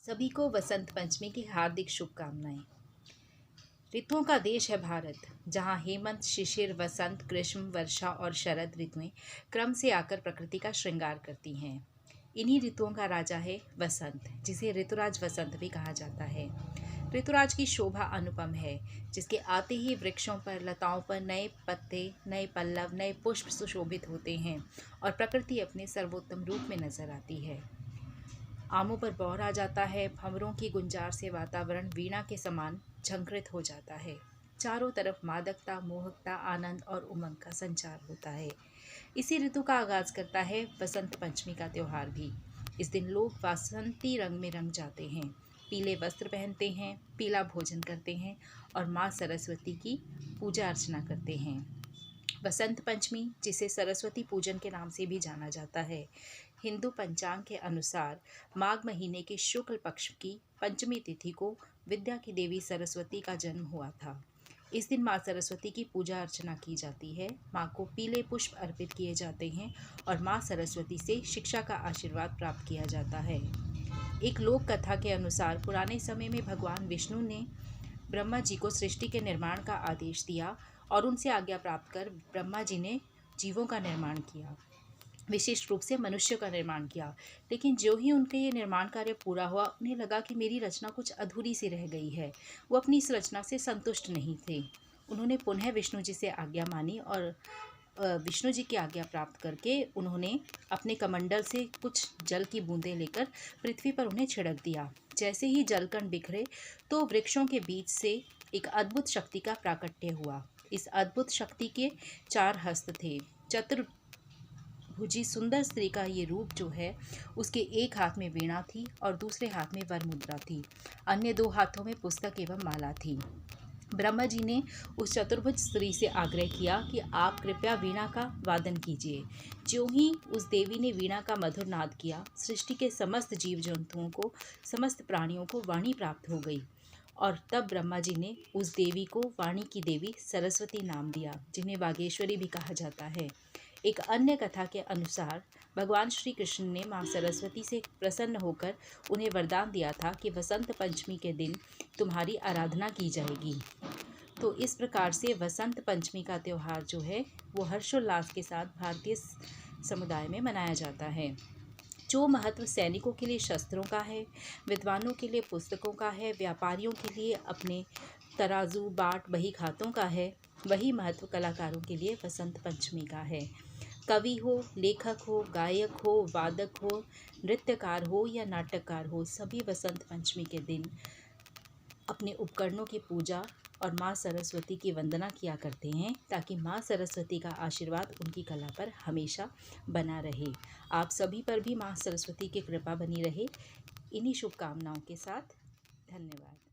सभी को वसंत पंचमी की हार्दिक शुभकामनाएं। ऋतुओं का देश है भारत, जहाँ हेमंत, शिशिर, वसंत, ग्रीष्म, वर्षा और शरद ऋतुएं क्रम से आकर प्रकृति का श्रृंगार करती हैं। इन्हीं ऋतुओं का राजा है वसंत, जिसे ऋतुराज वसंत भी कहा जाता है। ऋतुराज की शोभा अनुपम है, जिसके आते ही वृक्षों पर, लताओं पर नए पत्ते, नए पल्लव, नए पुष्प सुशोभित होते हैं और प्रकृति अपने सर्वोत्तम रूप में नजर आती है। आमों पर बौर आ जाता है, भंवरों की गुंजार से वातावरण वीणा के समान झंकृत हो जाता है। चारों तरफ मादकता, मोहकता, आनंद और उमंग का संचार होता है। इसी ऋतु का आगाज करता है वसंत पंचमी का त्योहार भी। इस दिन लोग वासंती रंग में रंग जाते हैं, पीले वस्त्र पहनते हैं, पीला भोजन करते हैं और माँ सरस्वती की पूजा अर्चना करते हैं। बसंत पंचमी, जिसे सरस्वती पूजन के नाम से भी जाना जाता है, हिंदू पंचांग के अनुसार माघ महीने के शुक्ल पक्ष की पंचमी तिथि को विद्या की देवी सरस्वती का जन्म हुआ था। इस दिन माँ सरस्वती की पूजा अर्चना की जाती है, माँ को पीले पुष्प अर्पित किए जाते हैं और माँ सरस्वती से शिक्षा का आशीर्वाद प्राप्त किया जाता है। एक लोक कथा के अनुसार पुराने समय में भगवान विष्णु ने ब्रह्मा जी को सृष्टि के निर्माण का आदेश दिया और उनसे आज्ञा प्राप्त कर ब्रह्मा जी ने जीवों का निर्माण किया, विशिष्ट रूप से मनुष्य का निर्माण किया। लेकिन जो ही उनके ये निर्माण कार्य पूरा हुआ, उन्हें लगा कि मेरी रचना कुछ अधूरी सी रह गई है। वो अपनी इस रचना से संतुष्ट नहीं थे। उन्होंने पुनः विष्णु जी से आज्ञा मानी और विष्णु जी की आज्ञा प्राप्त करके उन्होंने अपने कमंडल से कुछ जल की बूंदें लेकर पृथ्वी पर उन्हें छिड़क दिया। जैसे ही जलकण बिखरे तो वृक्षों के बीच से एक अद्भुत शक्ति का प्राकट्य हुआ। इस अद्भुत शक्ति के 4 हस्त थे। चतुर्भुजी सुंदर स्त्री का ये रूप जो है, उसके एक हाथ में वीणा थी और दूसरे हाथ में वर मुद्रा थी। अन्य 2 हाथों में पुस्तक एवं माला थी। ब्रह्मा जी ने उस चतुर्भुज स्त्री से आग्रह किया कि आप कृपया वीणा का वादन कीजिए। ज्यों ही उस देवी ने वीणा का मधुर नाद किया, सृष्टि के समस्त जीव जंतुओं को, समस्त प्राणियों को वाणी प्राप्त हो गई और तब ब्रह्मा जी ने उस देवी को वाणी की देवी सरस्वती नाम दिया, जिन्हें वागेश्वरी भी कहा जाता है। एक अन्य कथा के अनुसार भगवान श्री कृष्ण ने माँ सरस्वती से प्रसन्न होकर उन्हें वरदान दिया था कि वसंत पंचमी के दिन तुम्हारी आराधना की जाएगी। तो इस प्रकार से वसंत पंचमी का त्यौहार जो है, वो हर्षोल्लास के साथ भारतीय समुदाय में मनाया जाता है। जो महत्व सैनिकों के लिए शस्त्रों का है, विद्वानों के लिए पुस्तकों का है, व्यापारियों के लिए अपने तराजू, बाट, बही खातों का है, वही महत्व कलाकारों के लिए वसंत पंचमी का है। कवि हो, लेखक हो, गायक हो, वादक हो, नृत्यकार हो या नाटककार हो, सभी वसंत पंचमी के दिन अपने उपकरणों की पूजा और माँ सरस्वती की वंदना किया करते हैं, ताकि माँ सरस्वती का आशीर्वाद उनकी कला पर हमेशा बना रहे। आप सभी पर भी माँ सरस्वती की कृपा बनी रहे। इन्हीं शुभकामनाओं के साथ धन्यवाद।